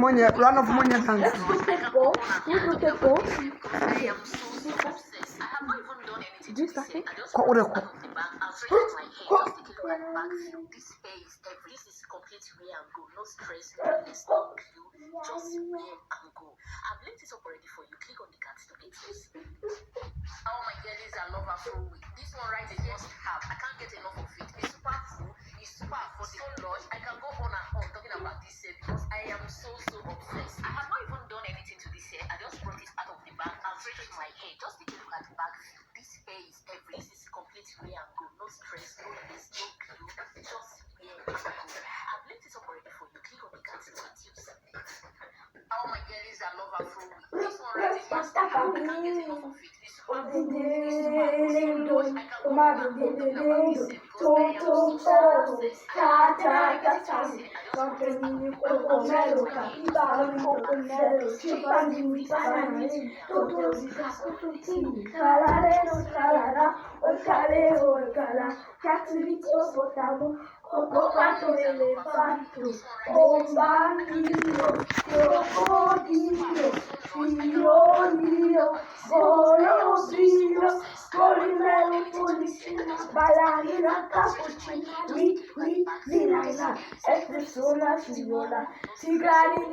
money, run off money dance. Let's look at ball. We look at ball. I am so obsessed. I have not even done anything. Do you start it? I just What would I call? out of the bag. I'll straighten my hair. Just taking my back. This hair is every. This is complete wear and go. No stress, no lace, no glue. Just wear and go. I've linked this up already for you. Click on the cards to get this. Oh my girlies, I love Afro wig. This one right is must have. I can't get enough of it. It's super cool. It's super affordable. So lush. I can go on and on talking about this hair because I am so obsessed. I have not even done anything to this hair. I just brought it out of the bag. I'll straighten my hair. Just take a look at the bag. This hair is every. This is complete wear and go. No stress, no lace, no glue. Just wear and go. I've linked this up already for you. Click on the cards to get use. Oh my girlies, I love Afro wig. This one right is must have. I can't get enough of it. It's super cool. It's super affordable. I can go on and on talking about this hair because I am so obsessed. Ballerina cappuccino, espresso, la signola, sigari.